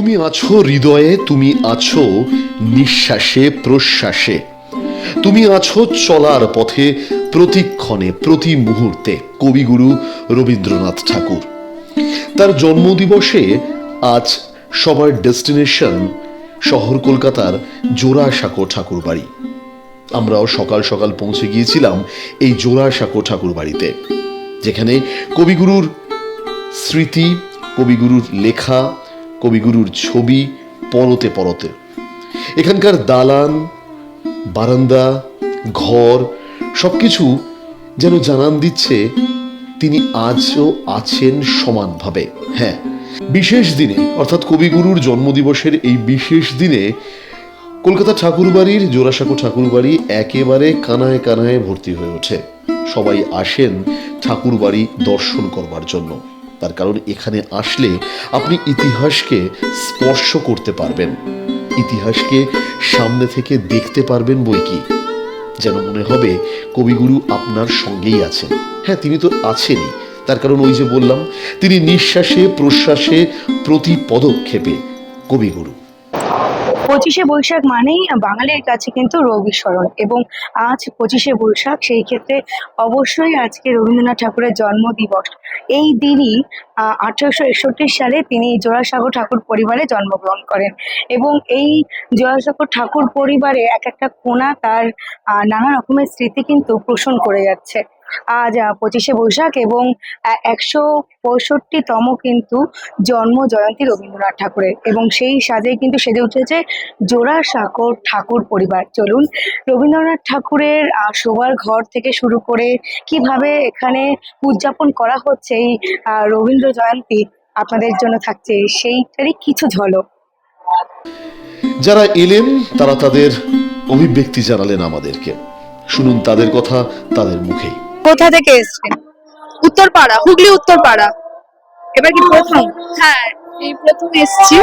তুমি আছো হৃদয়ে, তুমি আছো নিঃশ্বাসে প্রশ্বাসে, তুমি আছো চলার পথে প্রতিক্ষণে প্রতি মুহূর্তে। কবিগুরু রবীন্দ্রনাথ ঠাকুর। তার জন্মদিবসে আজ সবার ডেস্টিনেশন শহর কলকাতার জোড়াসাঁকো ঠাকুর বাড়ি। আমরাও সকাল সকাল পৌঁছে গিয়েছিলাম এই জোড়াসাঁকো ঠাকুর বাড়িতে, যেখানে কবিগুরুর স্মৃতি, কবিগুরুর লেখা, কবিগুরুর ছবি পরতে পরতে। এখানকার দালান, বারান্দা, ঘর সবকিছু যেন জানান দিচ্ছে তিনি আজও আছেন সমানভাবে। হ্যাঁ, বিশেষ দিনে অর্থাৎ কবিগুরুর জন্মদিবসের এই বিশেষ দিনে কলকাতা ঠাকুরবাড়ির জোড়াসাঁকো ঠাকুরবাড়ি একেবারে কানায় কানায় ভর্তি হয়ে ওঠে। সবাই আসেন ঠাকুরবাড়ি দর্শন করবার জন্য। তার কারণ এখানে আসলে আপনি ইতিহাসকে স্পর্শ করতে পারবেন, ইতিহাসকে সামনে থেকে দেখতে পারবেন। বই কি যেন মনে হবে কবিগুরু আপনার সঙ্গেই আছেন। হ্যাঁ, তিনি তো আছেনই, তার কারণ ওই যে বললাম, তিনি নিঃশ্বাসে প্রশ্বাসে প্রতি পদক্ষেপে কবিগুরু। 25শে বৈশাখ মানেই বাঙালির কাছে কিন্তু রবি শরণ, এবং আজ 25শে বৈশাখ, সেই ক্ষেত্রে অবশ্যই আজকে রবীন্দ্রনাথ ঠাকুরের জন্মদিবস। এই দিনই 1861 সালে তিনি জোড়াসাঁকো ঠাকুর পরিবারে জন্মগ্রহণ করেন, এবং এই জোড়াসাঁকো ঠাকুর পরিবারে এক একটা কোণা তার নানা রকমের স্মৃতি কিন্তু পোষণ করে যাচ্ছে। আজ 25শে বৈশাখ এবং 165তম কিন্তু জন্ম জয়ন্তী রবীন্দ্রনাথ ঠাকুরের, এবং সেই সাজে কিন্তু সেজে উঠেছে জোড়াসাঁকো ঠাকুর পরিবার। চলুন রবীন্দ্রনাথ ঠাকুরের শোবার ঘর থেকে শুরু করে কিভাবে এখানে উদযাপন করা হচ্ছে এই রবীন্দ্র জয়ন্তী, আপনাদের জন্য থাকছে সেইটারই কিছু ঝলক। যারা এলেন তারা তাদের অভিব্যক্তি জানালেন আমাদেরকে। শুনুন তাদের কথা তাদের মুখেই। কোথা থেকে এসছেন? উত্তরপাড়া, হুগলি উত্তরপাড়া। এবার কি প্রথম? হ্যাঁ, এই প্রথম এসেছি।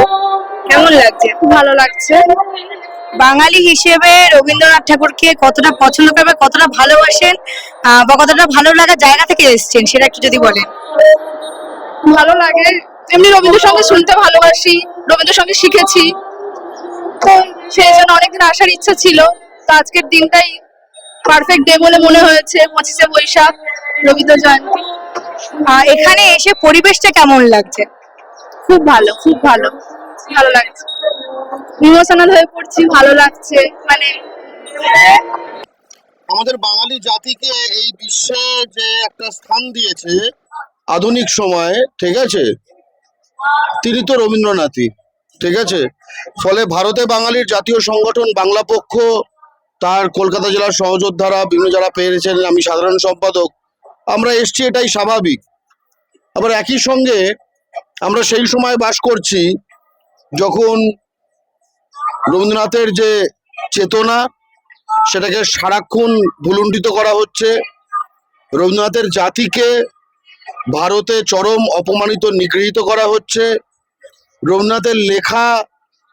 কেমন লাগছে? খুব ভালো লাগছে। বাঙালি হিসেবে রবীন্দ্রনাথ ঠাকুরকে কতটা পছন্দ করবে, কতটা ভালোবাসেন, বা কতটা ভালো লাগার জায়গা থেকে এসেছেন সেটা একটু যদি বলেন। ভালো লাগে, এমনি রবীন্দ্রসঙ্গীত শুনতে ভালোবাসি, রবীন্দ্রসঙ্গীত শিখেছি, তো সেই জন্য অনেকদিন আসার ইচ্ছা ছিল। তো আজকের দিনটাই পারফেক্ট ডে বলে মনে হয়েছে, 25শে বৈশাখ রবীন্দ্র জয়ন্তী। এখানে এসে পরিবেশটা কেমন লাগছে? খুব ভালো, খুব ভালো, ভালো লাগছে। ইমোশনাল হয়ে পড়ছি, ভালো লাগছে। মানে আমাদের বাঙালি জাতিকে এই বিশ্বে যে একটা স্থান দিয়েছে আধুনিক সময়ে, ঠিক আছে, তিনি তো রবীন্দ্রনাথই, ঠিক আছে। ফলে ভারতে বাঙালির জাতীয় সংগঠন বাংলা পক্ষ, তার কলকাতা জেলার সহযোদ্ধারা বিভিন্ন যারা পেরেছেন, আমি সাধারণ সম্পাদক, আমরা এসছি, এটাই স্বাভাবিক। আবার একই সঙ্গে আমরা সেই সময় বাস করছি যখন রবীন্দ্রনাথের যে চেতনা সেটাকে সারাক্ষণ ভুলুণ্ঠিত করা হচ্ছে। রবীন্দ্রনাথের জাতিকে ভারতে চরম অপমানিত, নিগৃহীত করা হচ্ছে। রবীন্দ্রনাথের লেখা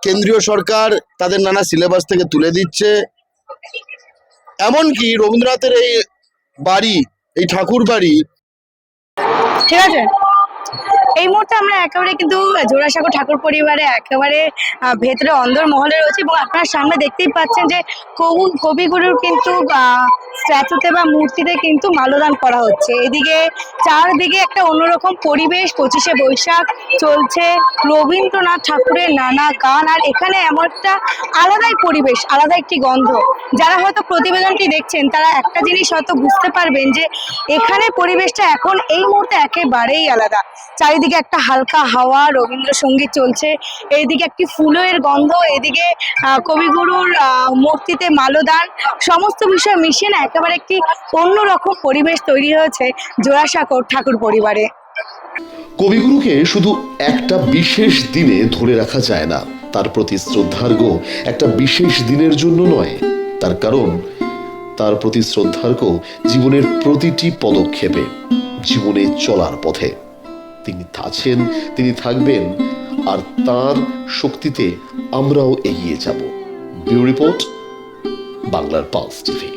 কেন্দ্রীয় সরকার তাদের নানা সিলেবাস থেকে তুলে দিচ্ছে। এমনকি রবীন্দ্রনাথের এই বাড়ি, এই ঠাকুর বাড়ি, ঠিক আছে, এই মুহূর্তে আমরা একেবারে কিন্তু জোড়াসাঁকো ঠাকুর পরিবারে একেবারে ভেতরে অন্দর মহলে রয়েছে, এবং আপনার সামনে দেখতেই পাচ্ছেন যে কবিগুরুর কিন্তু স্ট্যাচুতে বা মূর্তিতে কিন্তু মাল্যদান করা হচ্ছে। এদিকে চারদিকে একটা অন্যরকম পরিবেশ, 25শে বৈশাখ চলছে, রবীন্দ্রনাথ ঠাকুরের নানা গান, আর এখানে এমন একটা আলাদাই পরিবেশ, আলাদা একটি গন্ধ। যারা হয়তো প্রতিবেদনটি দেখছেন তারা একটা জিনিস হয়তো বুঝতে পারবেন যে এখানে পরিবেশটা এখন এই মুহূর্তে একেবারেই আলাদা। চারিদিকে একটা হালকা হাওয়া, রবীন্দ্রসঙ্গীত চলছে, এইদিকে একটি ফুলের গন্ধ, এদিকে কবিগুরুর মূর্তিতে মাল্যদান, সমস্ত বিষয় মিশিয়ে না একেবারে একটি অন্যরকম পরিবেশ তৈরি হয়েছে জোড়াসাঁকো ঠাকুর পরিবারে। কবিগুরুকে শুধু একটা বিশেষ দিনে ধরে রাখা যায় না, তার প্রতি শ্রদ্ধার্ঘ একটা বিশেষ দিনের জন্য নয়। তার কারণ তার প্রতি শ্রদ্ধার্ঘ জীবনের প্রতিটি পদক্ষেপে, জীবনে চলার পথে। তিনি আছেন, তিনি থাকবেন, আর তার শক্তিতে আমরাও এগিয়ে যাব। ব্যুরো রিপোর্ট, বাংলার পালস টিভি।